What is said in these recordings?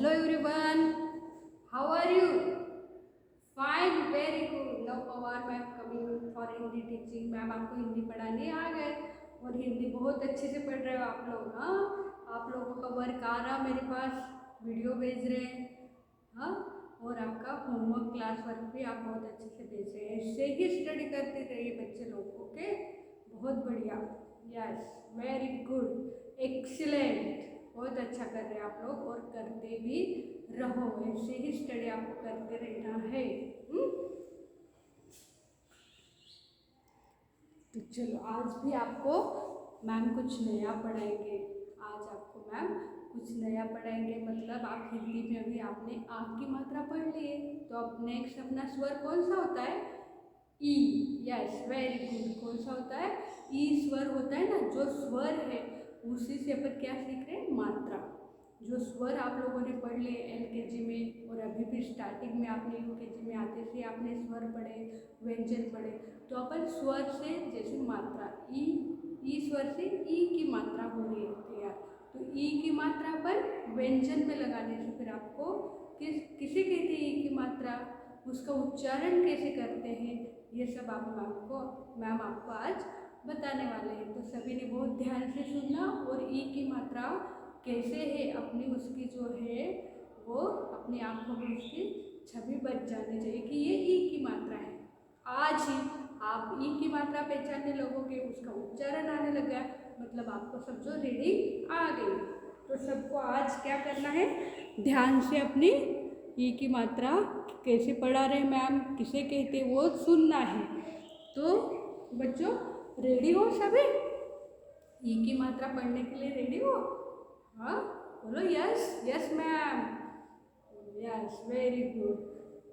Hello everyone, how are you? Fine, very good. Now our ma'am coming for Hindi teaching. Ma'am आपको हिंदी पढ़ाने आ गए और हिंदी बहुत अच्छे से पढ़ रहे हो आप लोग. हाँ, आप लोगों का वर्क आ रहा मेरे पास, वीडियो भेज रहे हैं. हाँ, और आपका होमवर्क क्लास वर्क भी आप बहुत अच्छे से भेज रहे हैं. ऐसे ही स्टडी करते रहिए बच्चे लोग. ओके, बहुत बढ़िया. Yes, very good, excellent. बहुत अच्छा कर रहे हैं आप लोग और करते भी रहो. ऐसे ही स्टडी आपको करते रहना है. तो चलो, आज भी आपको मैम कुछ नया पढ़ाएंगे. आज आपको मैम कुछ नया पढ़ाएंगे. मतलब आप हिंदी में अभी आपने आ की मात्रा पढ़ ली है, तो अब नेक्स्ट अपना स्वर कौन सा होता है? ई. Yes, very good. कौन सा होता है? ई स्वर होता है ना. जो स्वर है उसी से अपन क्या सीख रहे हैं? मात्रा. जो स्वर आप लोगों ने पढ़ लिए LKG में, और अभी भी स्टार्टिंग में आपने UKG में आते से आपने स्वर पढ़े, व्यंजन पढ़े. तो अपन स्वर से जैसे मात्रा ई स्वर से ई की मात्रा हो रही है यार. तो ई की मात्रा पर व्यंजन में लगाने से फिर आपको किसे कहते हैं ई की मात्रा, उसका उच्चारण कैसे करते हैं, ये सब मैम आपको आज बताने वाले हैं. तो सभी ने बहुत ध्यान से सुनना. और ई की मात्रा कैसे है अपनी, उसकी जो है वो अपनी आंखों में उसकी छवि बच जानी चाहिए कि ये ई की मात्रा है. आज ही आप ई की मात्रा पहचानने लगोगे, उसका उच्चारण आने लगा, मतलब आपको सब जो रीडिंग आ गई. तो सबको आज क्या करना है? ध्यान से अपनी ई की मात्रा कैसे पढ़ा रहे मैम, किसे कहते वो सुनना है. तो बच्चों रेडी हो सभी? ई की मात्रा पढ़ने के लिए रेडी हो? हाँ, बोलो yes. Yes ma'am. Yes, very good.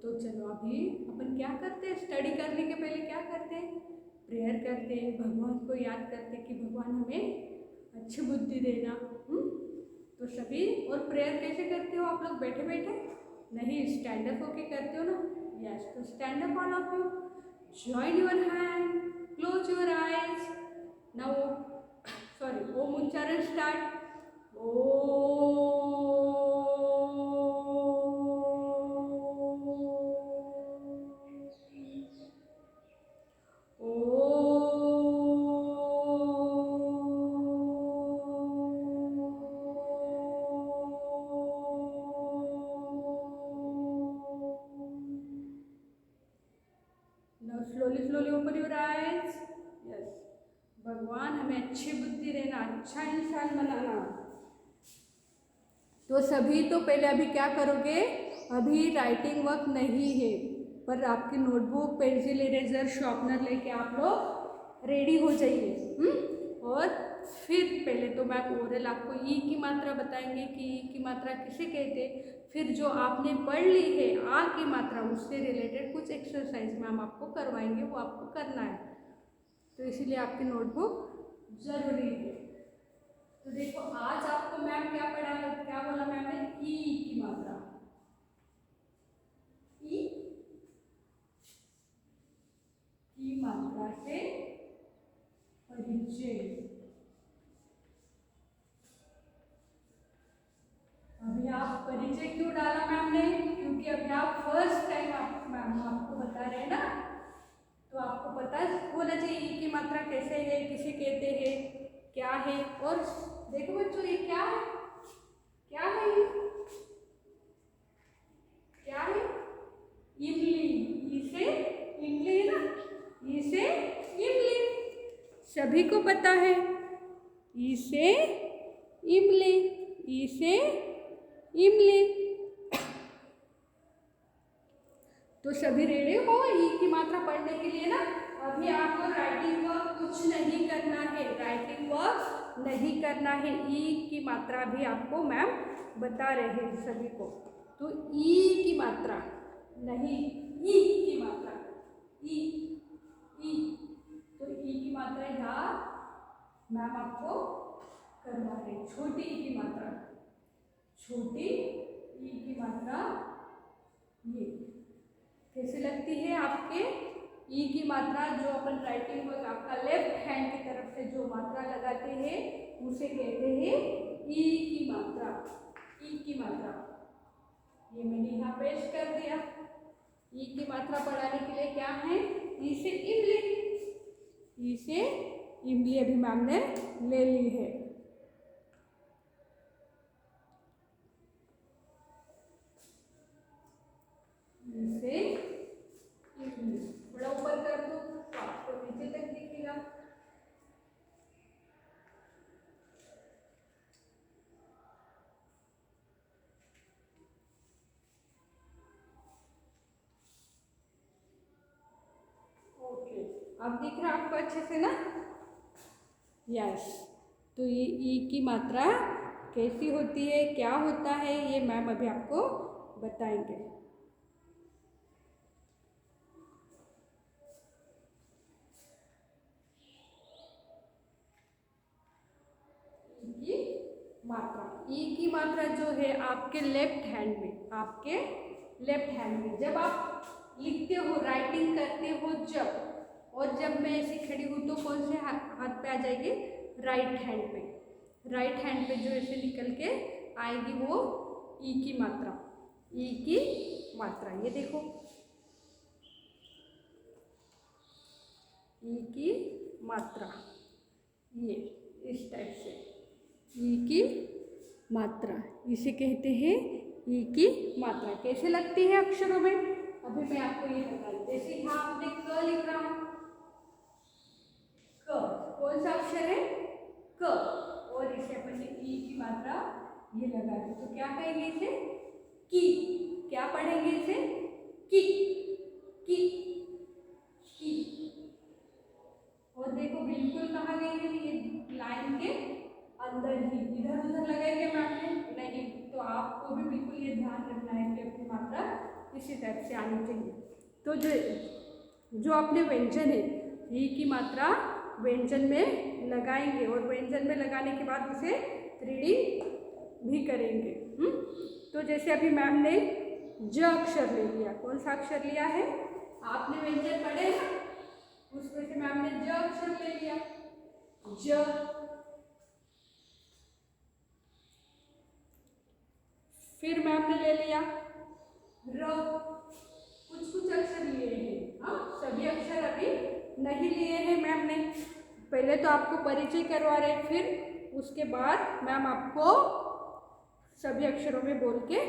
तो चलो, अभी अपन क्या करते हैं? स्टडी करने के पहले क्या करते हैं? प्रेयर करते हैं, भगवान को याद करते हैं कि भगवान हमें अच्छी बुद्धि देना. तो सभी, और प्रेयर कैसे करते हो आप लोग? बैठे बैठे नहीं, स्टैंड अप होके करते हो ना. यस, तो stand up all of you. Join your hand, close your eyes. Now Om उच्चारण स्टार्ट. ओ Now slowly open your eyes. Yes. भगवान हमें अच्छी बुद्धि देना, अच्छा इंसान बनाना. तो सभी, तो पहले अभी क्या करोगे? अभी राइटिंग वर्क नहीं है, पर आपकी नोटबुक, पेंसिल, इरेजर, शार्पनर लेके आप लोग रेडी हो जाइए. और फिर पहले तो मैम ओरल आपको ई की मात्रा बताएंगे कि ई की मात्रा किसे कहते. फिर जो आपने पढ़ ली है आ की मात्रा, उससे रिलेटेड कुछ एक्सरसाइज मैम आपको करवाएंगे, वो आपको करना है. तो इसीलिए आपकी नोटबुक जरूरी है. तो देखो, आज आपको मैम क्या बोला मैम ने? ई की मात्रा. ई की मात्रा से परिचय. अभी आप परिचय क्यों डाला मैम ने? क्योंकि अभी आप फर्स्ट टाइम मैम आपको बता रहे हैं ना, तो आपको पता होना चाहिए ई की मात्रा कैसे है, किसे कहते हैं, क्या है. और देखो बच्चों, ये क्या है? क्या है ये? क्या है? इमली. ई से इमली है ना. ई से इमली सभी को पता है. ई से इमली. ई से इमली. तो सभी रेडी हो ई की मात्रा पढ़ने के लिए ना? अभी आपको राइटिंग वर्क कुछ नहीं करना है. राइटिंग वर्क नहीं करना है. ई की मात्रा भी आपको मैम बता रहे हैं सभी को. तो ई की मात्रा नहीं, ई की मात्रा. ई ई तो ई की मात्रा यहाँ मैम आपको करवा रहे हैं. छोटी ई की मात्रा. छोटी ई की मात्रा ये कैसे लगती है आपके? ई की मात्रा जो अपन राइटिंग वर्क आपका लेफ्ट हैंड की तरफ से जो मात्रा लगाते हैं उसे कहते हैं ई की मात्रा. ई की मात्रा. ये मैंने यहाँ पेश कर दिया। ई की मात्रा पढ़ाने के लिए क्या है, ई से इमली, ई से इमली अभी मैम ने ले ली है। ई से इमली थोड़ा ऊपर कर दो तो आपको नीचे तक दिखेगा। ओके, अब दिख रहा है आपको अच्छे से ना? यस। तो ये ई की मात्रा कैसी होती है, क्या होता है, ये मैम अभी आपको बताएंगे। मात्रा, ई की मात्रा जो है आपके लेफ्ट हैंड में, आपके लेफ्ट हैंड में जब आप लिखते हो, राइटिंग करते हो जब, और जब मैं ऐसी खड़ी हूँ तो कौन से हाथ पे आ जाएगी, राइट हैंड पे। राइट हैंड पे जो ऐसे निकल के आएगी वो ई की मात्रा, ई की मात्रा। ये देखो ई की मात्रा, ये इस टाइप से ई की मात्रा, इसे कहते हैं ई की मात्रा। कैसे लगती है अक्षरों में, अभी मैं आपको ये बता दूं। जैसे यहाँ आपने क लिख रहा है, क कौन सा अक्षर है, क, और इसे अपन ने ई की मात्रा ये लगा दी तो क्या कहेंगे इसे, की। क्या पढ़ेंगे इसे, की, की, की। और देखो बिल्कुल कहाँ गई है, ये लाइन के अंदर ही, इधर उधर लगाएंगे मैम ने नहीं। तो आपको भी बिल्कुल ये ध्यान रखना है कि अपनी मात्रा इसी टाइप से आनी चाहिए। तो जो अपने व्यंजन है, ई की मात्रा व्यंजन में लगाएंगे और व्यंजन में लगाने के बाद उसे रीडिंग भी करेंगे। तो जैसे अभी मैम ने ज अक्षर ले लिया, कौन सा अक्षर लिया है, आपने व्यंजन पढ़े ना, उसमें से मैम ने ज अक्षर ले लिया, ज। फिर मैम ने ले लिया र, कुछ कुछ अक्षर लिए हैं, हाँ सभी अक्षर अभी नहीं लिए हैं मैम ने। पहले तो आपको परिचय करवा रहे, फिर उसके बाद मैम आपको सभी अक्षरों में बोल के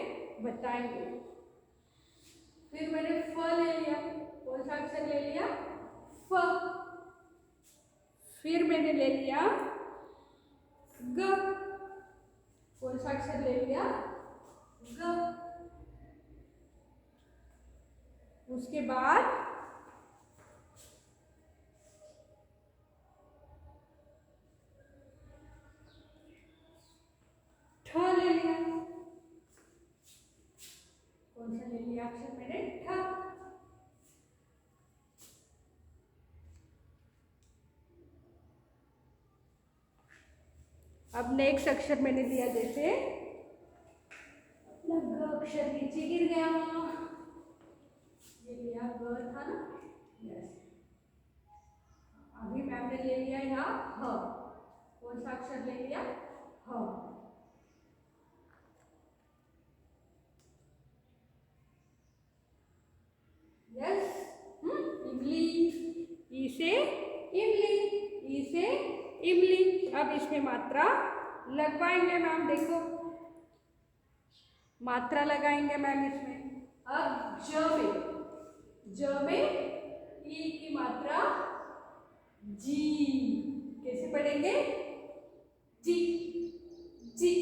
बताएंगे। फिर मैंने फ ले लिया, कौन सा अक्षर ले लिया, फ। फिर मैंने ले लिया ग, कौन सा अक्षर ले लिया, ग। उसके बाद ठ ले लिया, कौन सा ले लिया अक्षर मैंने, ठ। अब नेक्स्ट अक्षर मैंने दिया, जैसे ग अक्षर नीचे गिर गया, ये लिया ग था ना, यस। अभी मैम ने ले लिया यहाँ ह, कौन सा अक्षर ले लिया, ह। यस, इमली, ई से इमली, ई से इमली। अब इसमें मात्रा लगवाएंगे मैम, देखो मात्रा लगाएंगे मैम इसमें। अब ज में ई की मात्रा जी, कैसे पढ़ेंगे, जी, जी।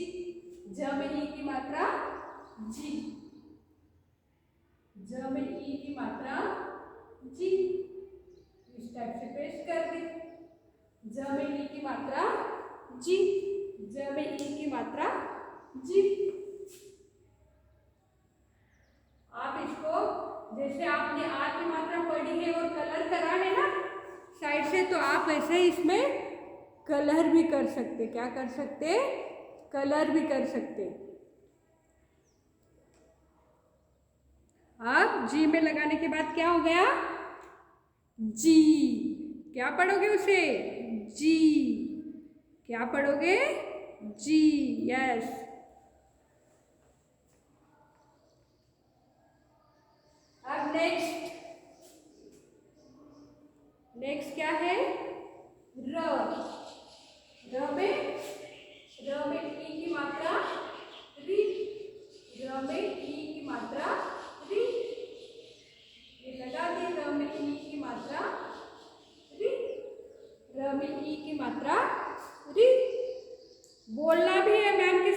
ज में ई की मात्रा जी, ज में ई की मात्रा जी, इस टाइप से पेस्ट कर दी। ज में ई की मात्रा जी, ज में ई की मात्रा जी। आप इसको जैसे आपने आ की मात्रा पढ़ी है और कलर करा है ना साइड से, तो आप ऐसे इसमें कलर भी कर सकते, क्या कर सकते, कलर भी कर सकते। अब जी में लगाने के बाद क्या हो गया, जी। क्या पढ़ोगे उसे, जी। क्या पढ़ोगे, जी, यस।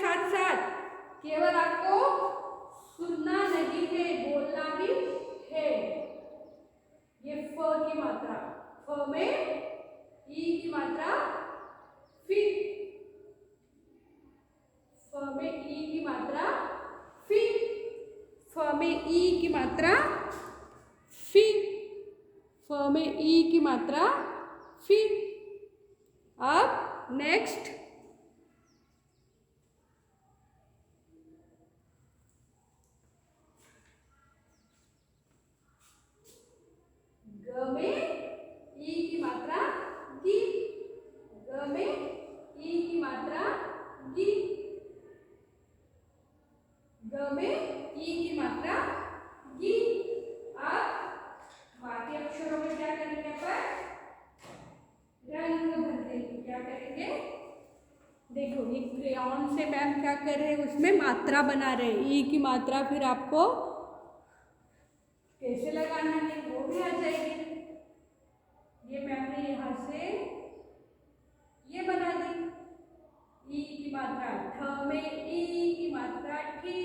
साथ साथ, केवल आपको सुनना नहीं है, बोलना भी है। ये फ की मात्रा, फ में ई की मात्रा फी, फ में ई की मात्रा फी, फ में ई की मात्रा फी, फ में ई की मात्रा फी। अब नेक्स्ट ग में ई की मात्रा गी, ग में ई की मात्रा गी, ग में ई की मात्रा गी। अब बाकी अक्षरों में क्या करेंगे अपन, रंग भर देंगे। क्या करेंगे, देखो ये क्रेयॉन से मैम क्या कर रहे हैं, उसमें मात्रा बना रहे हैं। ई की मात्रा फिर आपको कैसे लगाना है वो भी आ जाएगी। ये मैम ने यहाँ से ये बना दी, ई की मात्रा, ठ में ई की मात्रा ठी,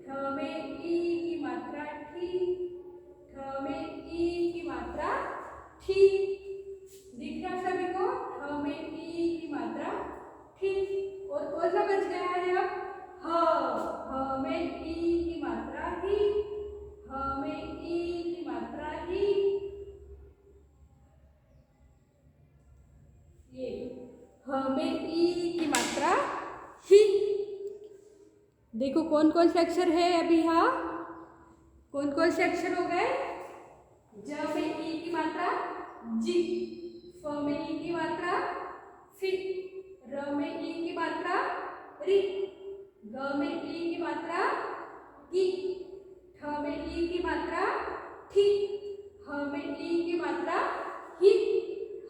ठ में ई की मात्रा ठी, ठ में ई की मात्रा ठी। दिख रहा सभी को, ठ में ई की मात्रा ठी। और कौन सा बच गया है अब, ह में ई की मात्रा ही, ह में ई की मात्रा ही। ये ह में ई की मात्रा ही। देखो कौन कौन से अक्षर है अभी, यहाँ कौन कौन से अक्षर हो गए, ज में ई की मात्रा जी, फ में ई की मात्रा फी, र में ई की मात्रा री, ग में ई की मात्रा गी, ठ में ई की मात्रा ठी, ह में ई की मात्रा ही,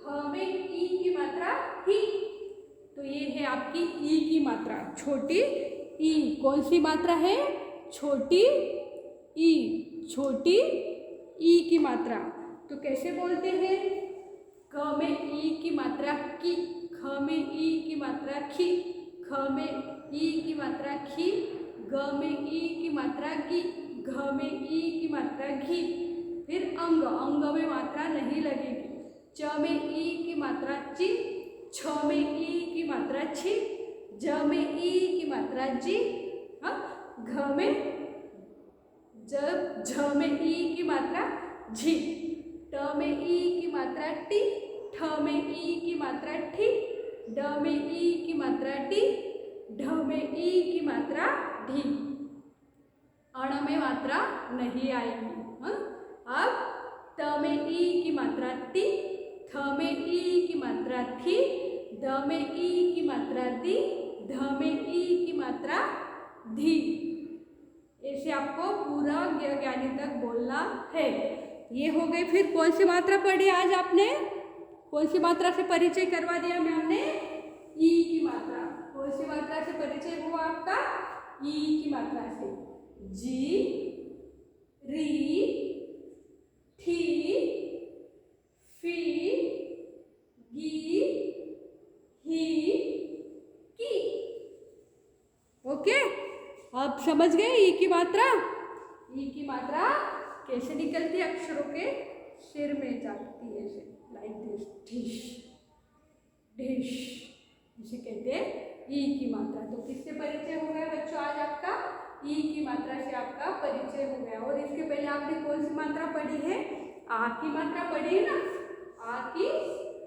ह में ई की मात्रा ही। तो ये है आपकी ई की मात्रा, छोटी ई। कौन सी मात्रा है, छोटी ई, छोटी ई की मात्रा। तो कैसे बोलते हैं, क में ई की मात्रा की, ख में ई की मात्रा खी, ख में ई की मात्रा खी, ग में ई की मात्रा गी, घ में ई की मात्रा घी। फिर अंग, अंग में मात्रा नहीं लगेगी, च में ई की मात्रा ची, छ में ई की मात्रा छी, ज में ई की मात्रा जी, हाँ, घ में झ में ई की मात्रा झी, ट में ई की मात्रा टी, ठ में ई की मात्रा ठी, ड में ई की मात्रा टी, ढ में ई की मात्रा ढी। अण में मात्रा नहीं आएगी। हाँ, अब त में ई की मात्रा ती, थ में ई की मात्रा थी, द में ई की मात्रा दी, ध में ई की मात्रा धी। ऐसे आपको पूरा ज्ञानी तक बोलना है। ये हो गई। फिर कौन सी मात्रा पढ़ी आज आपने, कौन सी मात्रा से परिचय करवा दिया मैम ने, ई की मात्रा। कौन सी मात्रा से परिचय हुआ आपका, ई की मात्रा से। जी, री, ठी, फी, गी, ही, की। ओके, आप समझ गए ई की मात्रा। ई की मात्रा कैसे निकलती है, अक्षरों के सिर में जाती है, ऐसे लाइक दिस, ढिश ढिश, इसे कहते हैं ई की मात्रा। तो किससे परिचय हो गया बच्चों आज आपका, ई की मात्रा से आपका परिचय हो गया। और इसके पहले आपने कौन सी मात्रा पढ़ी है, आ की मात्रा पढ़ी है ना, आ की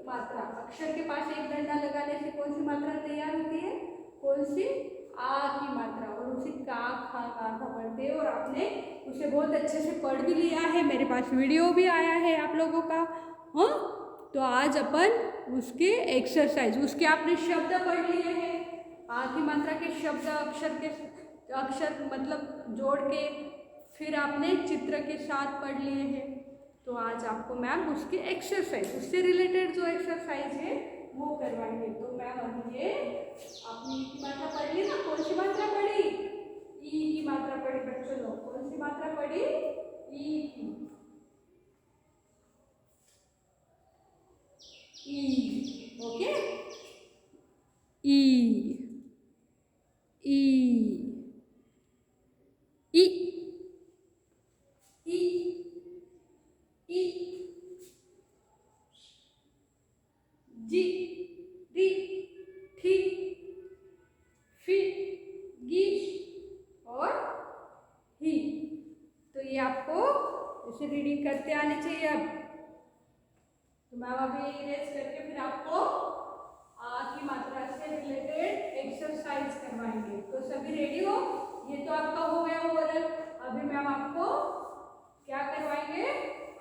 मात्रा। अक्षर के पास एक डंडा लगाने से कौन सी मात्रा तैयार होती है, कौन सी, आ की मात्रा। और उसे का खा का पढ़ते हैं, और आपने उसे बहुत अच्छे से पढ़ भी लिया है, मेरे पास वीडियो भी आया है आप लोगों का। हाँ, तो आज अपन उसके एक्सरसाइज, उसके आपने शब्द पढ़ लिए हैं, आ की मात्रा के शब्द, अक्षर मतलब जोड़ के, फिर आपने चित्र के साथ पढ़ लिए हैं। तो आज आपको मैम उसकी एक्सरसाइज, उससे रिलेटेड जो एक्सरसाइज है वो करवाएंगे। तो मैम अभी ये आपने ई की मात्रा पढ़ ली ना, कौन सी मात्रा पढ़ी, ई की मात्रा पढ़ी बच्चों लोग। कौन सी मात्रा पढ़ी, ई की, ई। ओके, ई, गी और ही। तो ये आपको ऐसे रीडिंग करते आने चाहिए। अब तो मैम अभी इरेज करके फिर आपको आ की मात्रा से रिलेटेड एक्सरसाइज करवाएंगे। तो सभी रेडी हो? ये तो आपका हो गया ओरल। अभी मैम आपको क्या करवाएंगे?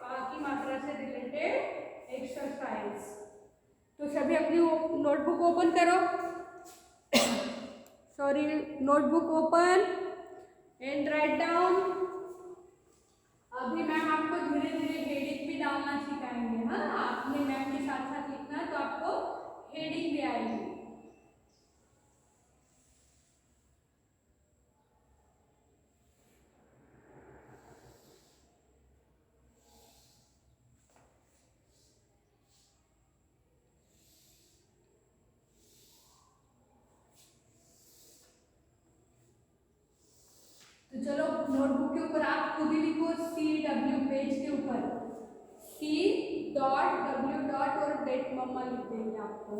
आ की मात्रा से रिलेटेड एक्सरसाइज। तो सभी अपनी नोटबुक ओपन करो। Sorry, notebook open and write down. अभी मैम आपको धीरे धीरे हेडिंग भी डालना सिखाएंगे। हाँ, आपने मैम के साथ साथ लिखना तो आपको हेडिंग भी आएगी। तो चलो नोटबुक के ऊपर आप खुद ही लिखो CW, पेज के ऊपर C.W. और डेट मम्मा लिख देंगे आपको।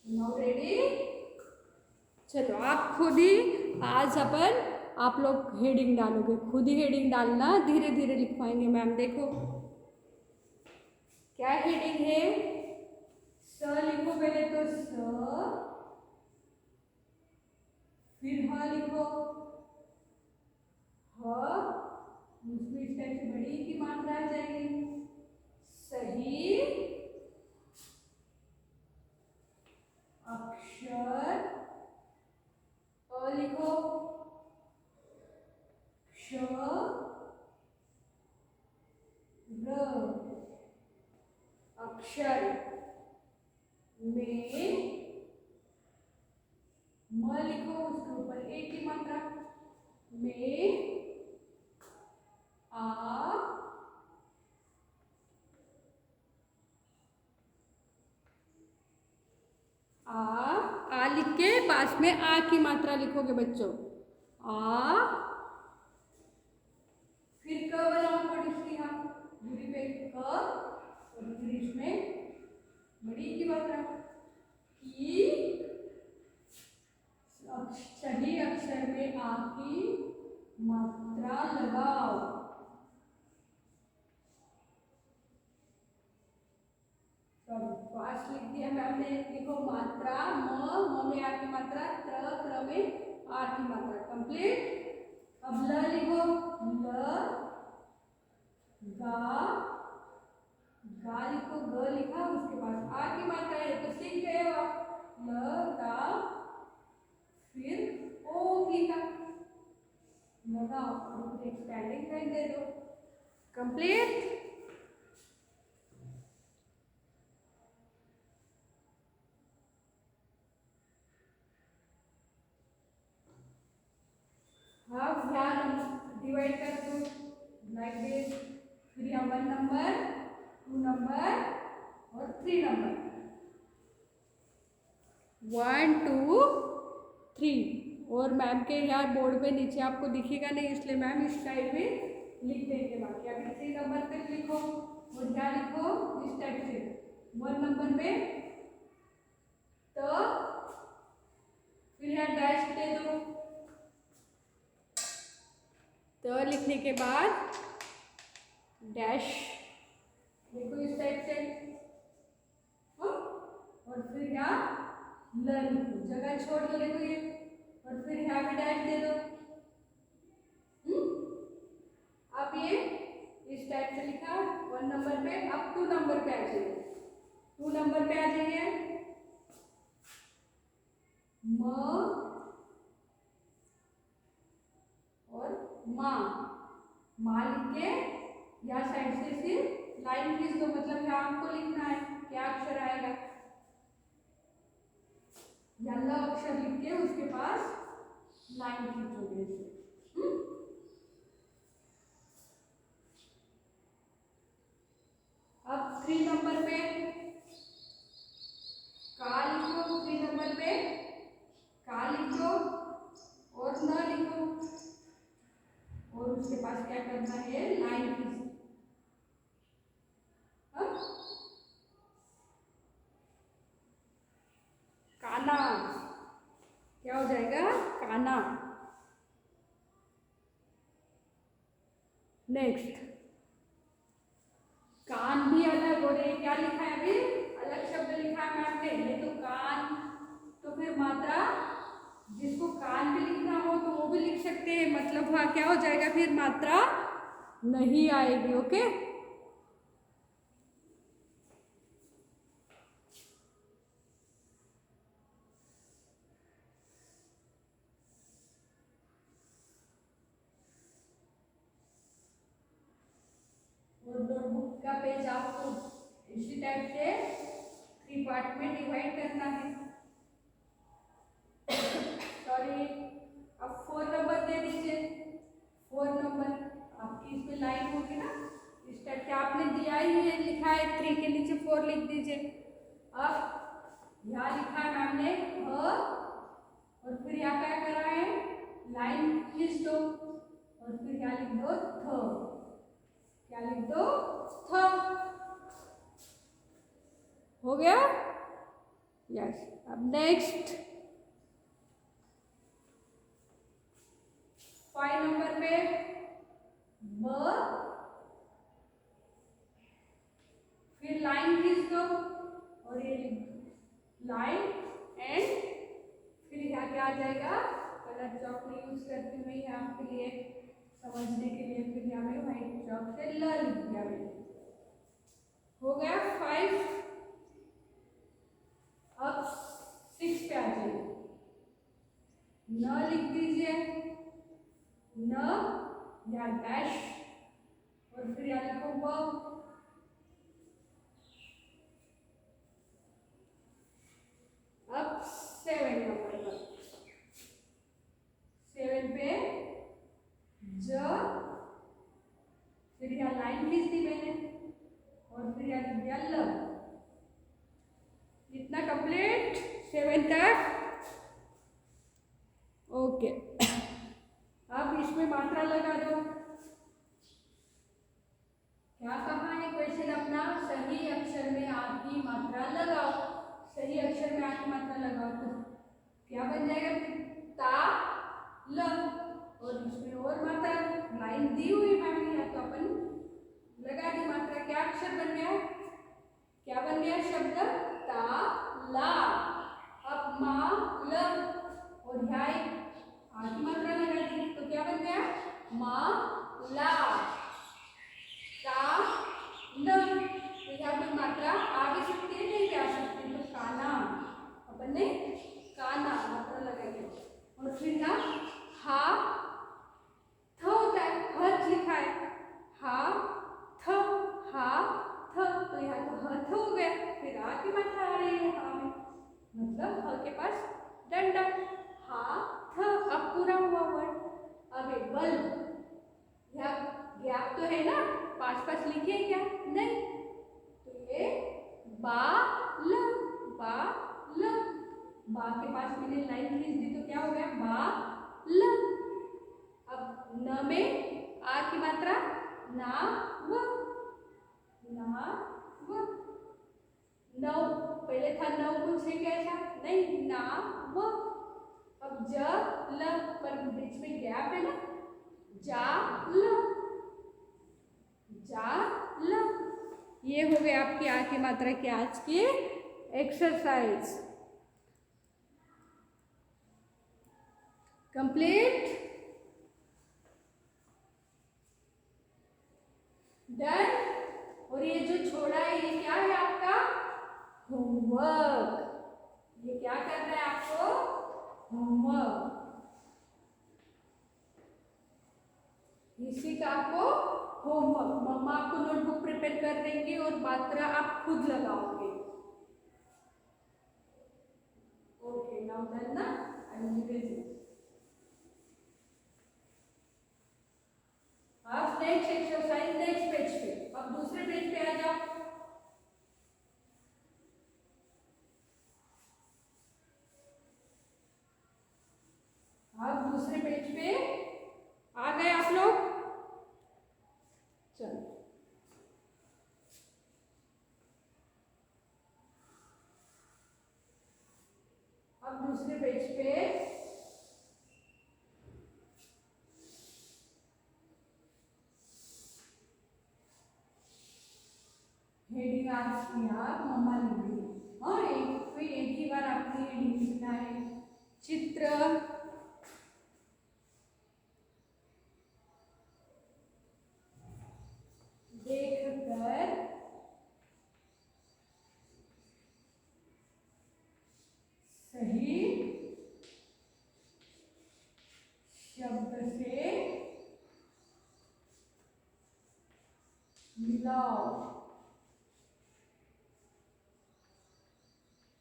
Now ready? चलो आप खुद ही आज अपन आप लोग हेडिंग डालोगे, खुद ही हेडिंग डालना, धीरे धीरे लिखवाएंगे मैम। देखो क्या हेडिंग है? स लिखो पहले तो स, फिर ह लिखो, ह उसमें इस टाइप से बड़ी की मात्रा आ जाएगी। सही अक्षर अ लिखो, क्ष र अक्षर में म लिखो, उसके ऊपर ए की मात्रा, में आ लिख के पास में आ की मात्रा लिखोगे बच्चों। आ, फिर क बनाओ थोड़ी सी, हम दूरी पे क और फिर इसमें बड़ी की मात्रा की। सही अक्षर में आ की मात्रा लगाओ। फास्ट लिख दिया मैम ने। देखो मात्रा म में आ की मात्रा, त्र में आ की मात्रा, कंप्लीट। अब ल लिखो, ल गा लिखो, ग लिखा, उसके बाद आ की मात्रा है तो सीख गए हो आप। ल गा फिर ओ लिखा, लगाओ और एक्सपेंडिंग लाइन दे दो, कंप्लीट। अब यहाँ डिवाइड कर दो लाइक दिस। फिर यहाँ 1 नंबर, 2 नंबर और 3 नंबर, 1 2 3। और मैम के यहाँ बोर्ड पे नीचे आपको दिखेगा नहीं, इसलिए मैम इस टाइप में लिख देंगे। बाकी अभी 3 नंबर पे लिखो और क्या लिखो इस टाइप से। 1 नंबर पे तो फिर यहाँ डैश दे दो। तो लिखने के बाद डैश देखो इस टाइप से, और फिर यहाँ ल लिखो, जगह छोड़ दो देखो ये, और फिर यहाँ भी डैश दे दो। अब ये इस टाइप से लिखा 1 नंबर पे। अब 2 नंबर पे आ जाइए, 2 नंबर पे आ जाइए। म और माँ लिख के यहाँ साइड से सिर्फ लाइन खींच दो, मतलब यहाँ आपको लिखना है क्या अक्षर आएगा। यल्ला अक्षर लिख के उसके पास लाइन खींचोगे इसे। अब 3 नंबर पे का लिखो, 3 नंबर पे का लिख आज क्या करना है, लाइन खींचना। काना, क्या हो जाएगा, काना। नेक्स्ट, कान भी अलग, और ये क्या लिखा है अभी, अलग शब्द लिखा है मैम ने, ये तो कान, तो फिर मात्रा जिसको कान भी लिखना हो तो वो भी लिख सकते हैं, मतलब वहाँ क्या हो जाएगा, फिर मात्रा नहीं आएगी। ओके, और नोटबुक का पेज आपको इसी टाइप से 3 पार्ट में डिवाइड करना है। सॉरी, अब 4 नंबर दे दीजिए। 4 नंबर आपकी इसमें लाइन होगी ना, इस टाइप से आपने दिया ही है, लिखा है 3 के नीचे 4 लिख दीजिए। अब यहाँ लिखा है मैम ने और फिर यहाँ क्या करा है, लाइन खींच दो, और फिर क्या लिख दो, थ, क्या लिख दो, थ। हो गया, यस। अब नेक्स्ट 5 नंबर पे ब, फिर लाइन खींच दो, और ये लाइन एंड फिर यहाँ क्या आ जाएगा, कलर चॉक यूज करती हुई आपके लिए समझने के लिए, फिर यहाँ में व्हाइट चॉक से ल लिख दिया मैंने। हो गया 5। अब 6 पे आ जाइए, न लिख दीजिए, न या डैश, और फिर यहाँ लिखो व। अब 7 नंबर पर, 7 पे ज, फिर यहाँ लाइन खींच दी मैंने, और फिर यहाँ लिख दिया ल। इतना कंप्लीट 7 तक। ओके, अब इसमें मात्रा लगा दो। क्या कहा है क्वेश्चन अपना, सही अक्षर में आ की मात्रा लगाओ। सही अक्षर में आ की मात्रा लगाओ तो क्या बन जाएगा, ता ल, और इसमें और मात्रा लाइन दी हुई मैम ने, तो अपन लगा दी मात्रा। क्या अक्षर बन गया, क्या बन गया शब्द, ता ला। अब मा ल, और यहाँ आ की मात्रा लगा दी, तो क्या बन गया, मा ला, ता ल। तो यहाँ पर मात्रा आ भी सकती है, नहीं भी आ सकती है, तो काना, अपन ने काना मात्रा लगाई। और फिर यहाँ हा थ होता है, हथ लिखा है, हा थ, हा थ, तो यहाँ तो ह थ हो गया। फिर आ की मात्रा आ रही है हा में, मतलब ह के पास डंडा, हा थ। अब पूरा हुआ वर्ड। अब एक बल, यहाँ गैप तो है ना, 5 लिखे क्या, नहीं, तो ये बा ल, बा ल, बा के पास मैंने लाइन खींच दी, तो क्या हो गया, बा ल। अब न में आ की मात्रा, ना व, ना व। नौ पहले था, नौ कुछ है कैसा, नहीं, ना व। अब ज ल, पर बीच में गैप है ना, जा ल, जा ल। ये हो गया आपकी आ की मात्रा की आज की एक्सरसाइज कंप्लीट, डन। और ये जो छोड़ा है ये क्या है आपका, होमवर्क। ये क्या करना है आपको, होमवर्क। इसी का आपको होमवर्क, मम्मा आपको नोटबुक प्रिपेयर कर देंगे और मात्रा आप खुद लगाओगे। ओके, नाउ डन ना, आई विल गिव। अब नेक्स्ट एक्सरसाइज, नेक्स्ट पेज पे, अब दूसरे पेज पे आ जाओ। अब दूसरे पेज पे आ गए आप लोग। यहाँ मम्मा लिख देंगे। हाँ, एक ही बार आपने हेडिंग लिखना है। चित्र देखकर सही शब्द से मिलाओ।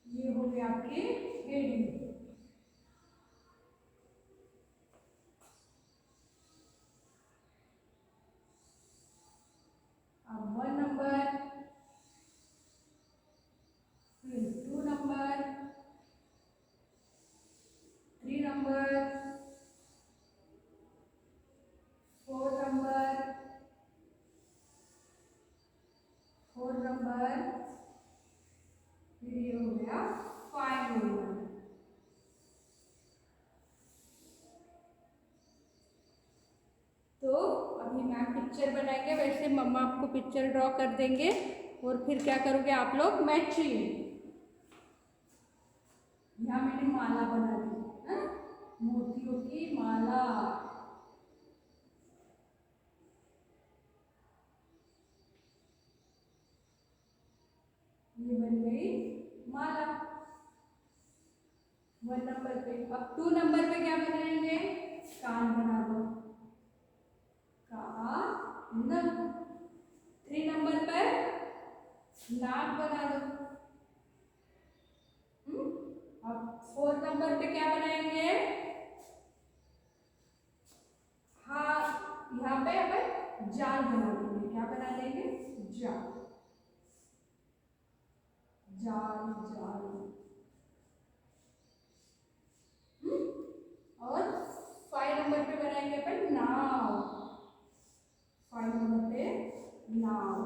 ये हो गया आपकी हेडिंग। अब 1 नंबर, फिर 2 नंबर, 3 नंबर, 4 नंबर, 4 नंबर, फिर ये हो गया 5 नंबर। तो अभी मैम पिक्चर बनाएंगे, वैसे मम्मा आपको पिक्चर ड्रॉ कर देंगे और फिर क्या करोगे आप लोग मैचिंग। यहाँ मैंने माला बना दी, मोतियों की माला। ये बन गई माला 1 नंबर पे। अब 2 नंबर पे क्या बनाएंगे? कान बना दो, कान। 3 नंबर पर नाक बना दो। अब 4 नंबर पे क्या बनाएंगे? हाँ, यहाँ पे अपन जाल बना देंगे। क्या बना देंगे? जाल, जाल, जाल। और 5 नंबर पे बनाएंगे अपन नाव। 5 नंबर पे नाव।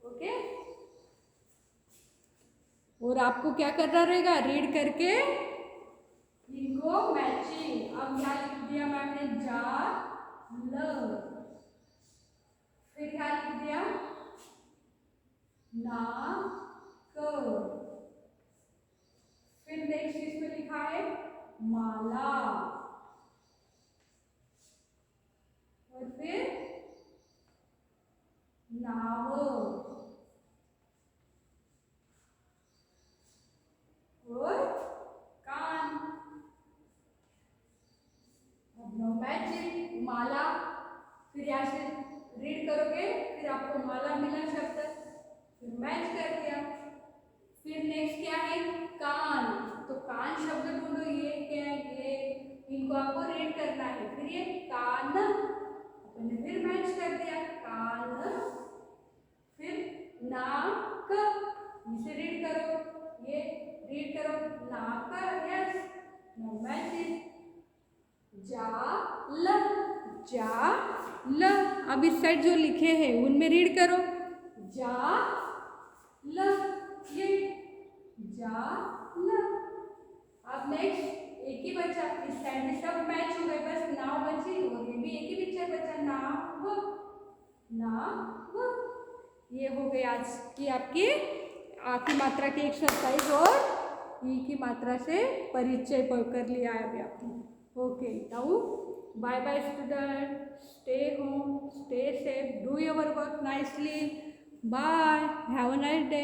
ओके। और आपको क्या करना रहेगा? रीड करके इनको मैचिंग। अब यहाँ लिख दिया मैम ने जाल, फिर यहाँ लिख दिया नाक, फिर नेक्स्ट इसमें लिखा है माला, और फिर नाव और कान। अब नो मैचिंग माला, फिर यहाँ से रीड करोगे, फिर आपको माला मिला शब्द, फिर मैच कर दिया। फिर नेक्स्ट क्या है? कान। तो कान शब्द ढूंढो, ये क्या है? ये, इनको आपको रीड करना है। फिर ये कान, अपने फिर मैच कर दिया कान, फिर नाक, इसे रीड करो, ये रीड करो नाक, यस, नो मैचिंग। जाल, जाल। अब इस साइड जो लिखे हैं उनमें रीड करो, जाल, ये जाल। अब नेक्स्ट एक ही बचा, इस साइड में सब मैच हो गए, बस नाव बची और ये भी एक ही पिक्चर बचा, नाव, नाव। ये हो गई आज की आपकी आ की मात्रा की एक्सरसाइज और ई की मात्रा से परिचय कर लिया है अभी आपने। Okay, now bye bye student, stay home, stay safe, do your work nicely, bye, have a nice day.